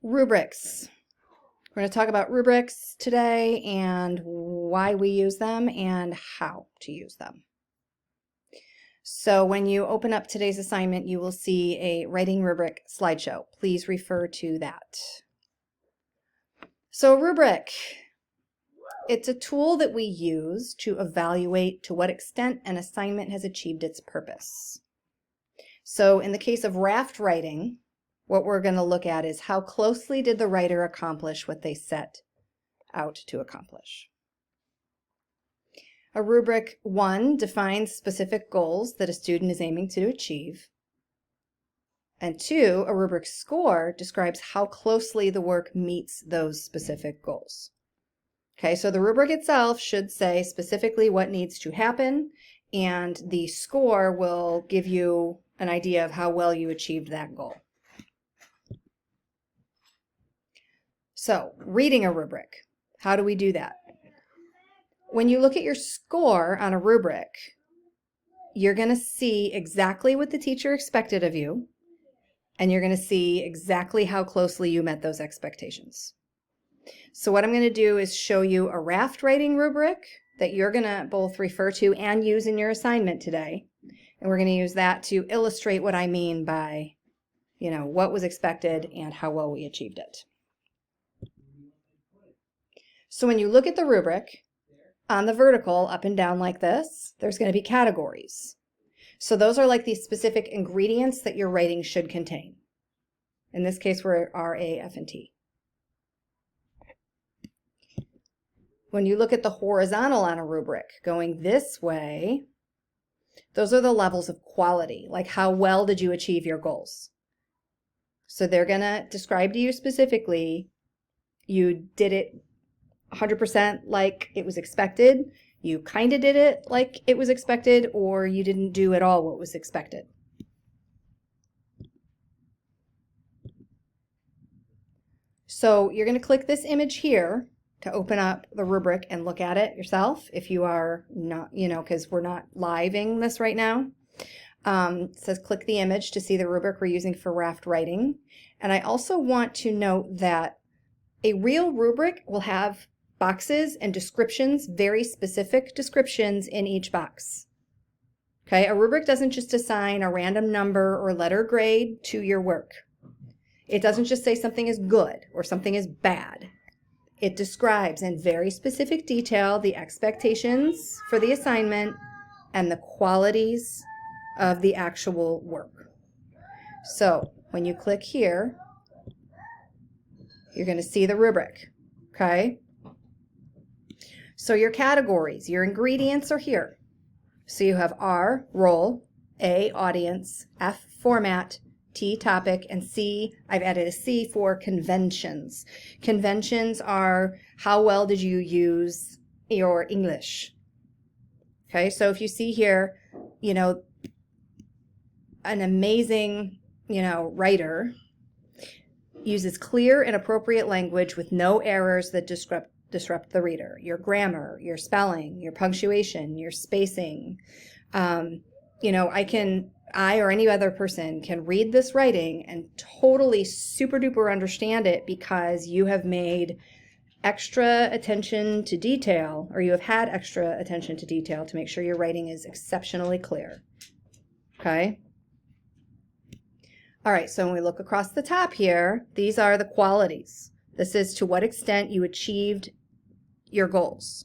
Rubrics. We're going to talk about rubrics today and why we use them and how to use them. So when you open up today's assignment, you will see a writing rubric slideshow. Please refer to that. So a rubric, it's a tool that we use to evaluate to what extent an assignment has achieved its purpose. So in the case of RAFT writing, what we're going to look at is how closely did the writer accomplish what they set out to accomplish. A rubric 1 defines specific goals that a student is aiming to achieve. And 2, a rubric score describes how closely the work meets those specific goals. Okay, so the rubric itself should say specifically what needs to happen, and the score will give you an idea of how well you achieved that goal. So, reading a rubric. How do we do that? When you look at your score on a rubric, you're going to see exactly what the teacher expected of you, and you're going to see exactly how closely you met those expectations. So what I'm going to do is show you a RAFT writing rubric that you're going to both refer to and use in your assignment today. And we're going to use that to illustrate what I mean by, what was expected and how well we achieved it. So when you look at the rubric, on the vertical, up and down like this, there's going to be categories. So those are like the specific ingredients that your writing should contain. In this case, we're R, A, F, and T. When you look at the horizontal on a rubric, going this way, those are the levels of quality, like how well did you achieve your goals. So they're going to describe to you specifically, you did it 100% like it was expected, you kind of did it like it was expected, or you didn't do at all what was expected. So you're going to click this image here to open up the rubric and look at it yourself if you are not, because we're not living this right now. It says click the image to see the rubric we're using for RAFT writing. And I also want to note that a real rubric will have boxes and descriptions, very specific descriptions in each box. Okay, a rubric doesn't just assign a random number or letter grade to your work. It doesn't just say something is good or something is bad. It describes in very specific detail the expectations for the assignment and the qualities of the actual work. So when you click here, you're going to see the rubric. Okay? So your categories, your ingredients are here. So you have R, role, A, audience, F, format, T, topic, and C, I've added a C for conventions. Conventions are how well did you use your English. Okay, so if you see here, an amazing, writer uses clear and appropriate language with no errors that disrupt the reader. Your grammar, your spelling, your punctuation, your spacing. I or any other person can read this writing and totally super duper understand it because you have made extra attention to detail, or you have had extra attention to detail to make sure your writing is exceptionally clear. Okay? All right, so when we look across the top here, these are the qualities. This is to what extent you achieved your goals.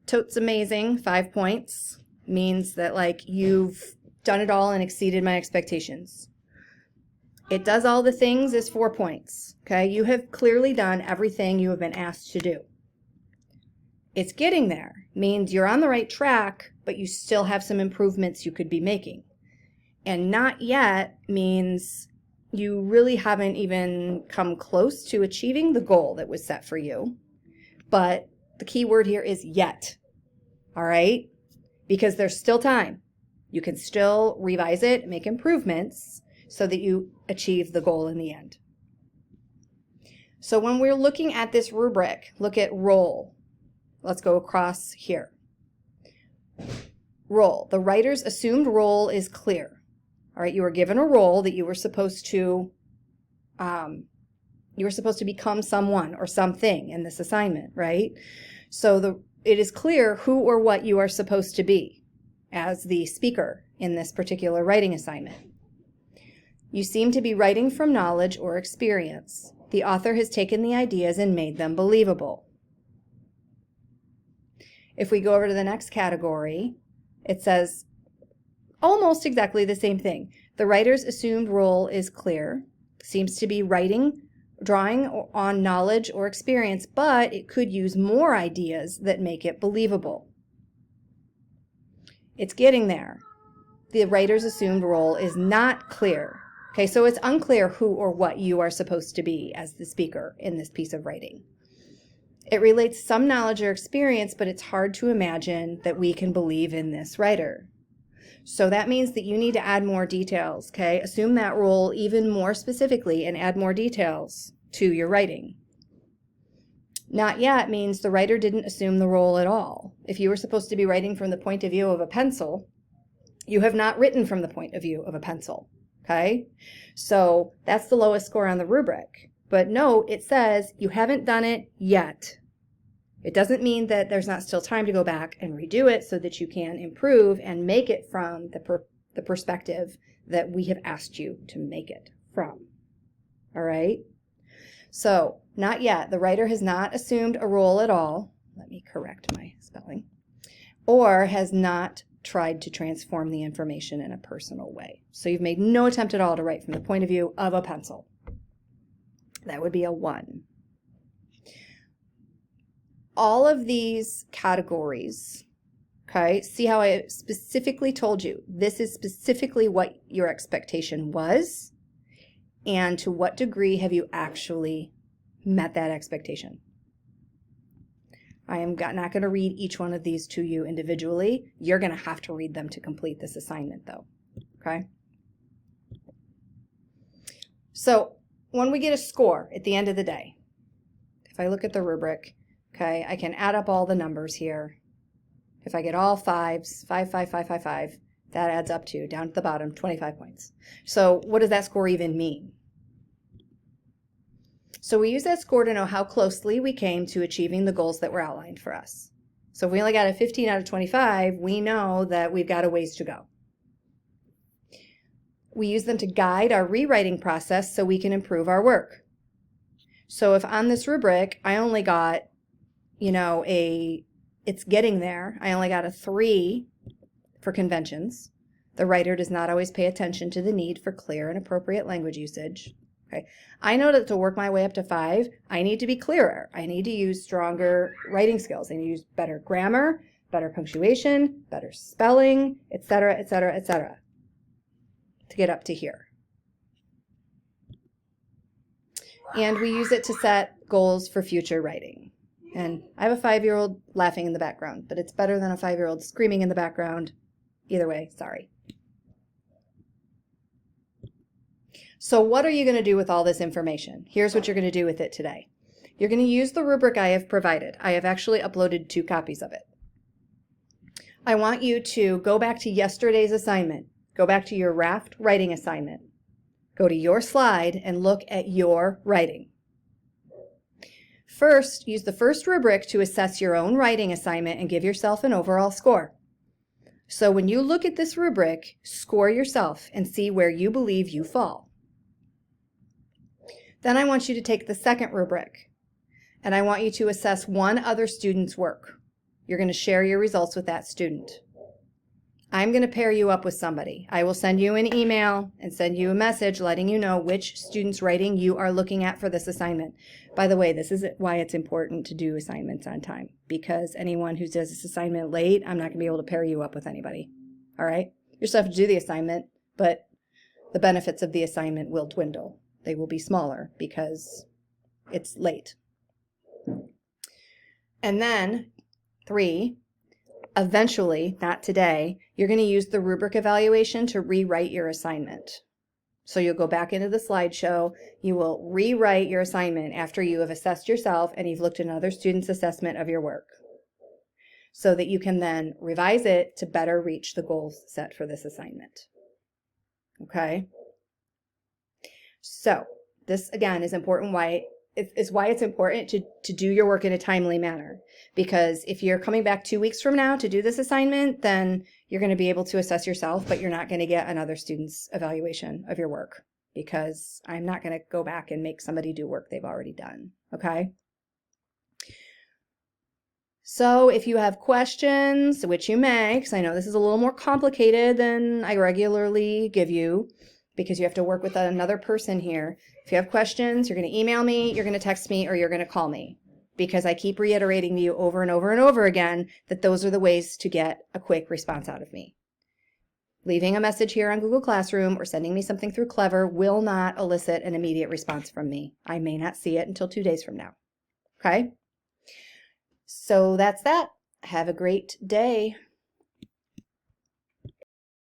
Totes amazing, 5 points, means that you've done it all and exceeded my expectations. It does all the things is 4 points. Okay, you have clearly done everything you have been asked to do. It's getting there, means you're on the right track, but you still have some improvements you could be making. And not yet means you really haven't even come close to achieving the goal that was set for you. But the key word here is yet. All right? Because there's still time. You can still revise it, make improvements so that you achieve the goal in the end. So when we're looking at this rubric, look at role. Let's go across here. Role. The writer's assumed role is clear. All right, you were given a role that you were supposed to You were supposed to become someone or something in this assignment, right? So it is clear who or what you are supposed to be as the speaker in this particular writing assignment. You seem to be writing from knowledge or experience. The author has taken the ideas and made them believable. If we go over to the next category, it says almost exactly the same thing. The writer's assumed role is clear, seems to be drawing on knowledge or experience, but it could use more ideas that make it believable. It's getting there. The writer's assumed role is not clear. Okay, so it's unclear who or what you are supposed to be as the speaker in this piece of writing. It relates some knowledge or experience, but it's hard to imagine that we can believe in this writer. So that means that you need to add more details, okay? Assume that role even more specifically and add more details to your writing. Not yet means the writer didn't assume the role at all. If you were supposed to be writing from the point of view of a pencil, you have not written from the point of view of a pencil, okay? So that's the lowest score on the rubric. But note, it says you haven't done it yet. It doesn't mean that there's not still time to go back and redo it so that you can improve and make it from the perspective that we have asked you to make it from. All right? So, not yet. The writer has not assumed a role at all. Let me correct my spelling. Or has not tried to transform the information in a personal way. So you've made no attempt at all to write from the point of view of a pencil. That would be a 1. All of these categories, okay, see how I specifically told you, this is specifically what your expectation was, and to what degree have you actually met that expectation. I am not going to read each one of these to you individually. You're going to have to read them to complete this assignment, though, okay? So when we get a score at the end of the day, if I look at the rubric, okay, I can add up all the numbers here. If I get all 5s, 5, 5, 5, 5, 5, that adds up to, down at the bottom, 25 points. So what does that score even mean? So we use that score to know how closely we came to achieving the goals that were outlined for us. So if we only got a 15 out of 25, we know that we've got a ways to go. We use them to guide our rewriting process so we can improve our work. So if on this rubric, I only got, it's getting there. I only got a 3 for conventions. The writer does not always pay attention to the need for clear and appropriate language usage. Okay. I know that to work my way up to 5, I need to be clearer. I need to use stronger writing skills. I need to use better grammar, better punctuation, better spelling, etc., etc., etc., to get up to here. And we use it to set goals for future writing. And I have a 5-year-old laughing in the background, but it's better than a 5-year-old screaming in the background. Either way, sorry. So what are you going to do with all this information? Here's what you're going to do with it today. You're going to use the rubric I have provided. I have actually uploaded 2 copies of it. I want you to go back to yesterday's assignment. Go back to your RAFT writing assignment. Go to your slide and look at your writing. First, use the first rubric to assess your own writing assignment and give yourself an overall score. So when you look at this rubric, score yourself and see where you believe you fall. Then I want you to take the second rubric, and I want you to assess one other student's work. You're going to share your results with that student. I'm going to pair you up with somebody. I will send you an email and send you a message letting you know which student's writing you are looking at for this assignment. By the way, this is why it's important to do assignments on time, because anyone who does this assignment late, I'm not going to be able to pair you up with anybody. All right? You still have to do the assignment, but the benefits of the assignment will dwindle. They will be smaller because it's late. And then 3, eventually, not today, you're going to use the rubric evaluation to rewrite your assignment. So you'll go back into the slideshow, you will rewrite your assignment after you have assessed yourself and you've looked at another student's assessment of your work, so that you can then revise it to better reach the goals set for this assignment. Okay? So This, again, is important. Why it's important to do your work in a timely manner. Because if you're coming back 2 weeks from now to do this assignment, then you're going to be able to assess yourself, but you're not going to get another student's evaluation of your work, because I'm not going to go back and make somebody do work they've already done. Okay? So if you have questions, which you may, because I know this is a little more complicated than I regularly give you, because you have to work with another person here. If you have questions, you're going to email me, you're going to text me, or you're going to call me, because I keep reiterating to you over and over and over again that those are the ways to get a quick response out of me. Leaving a message here on Google Classroom or sending me something through Clever will not elicit an immediate response from me. I may not see it until 2 days from now. Okay? So that's that. Have a great day.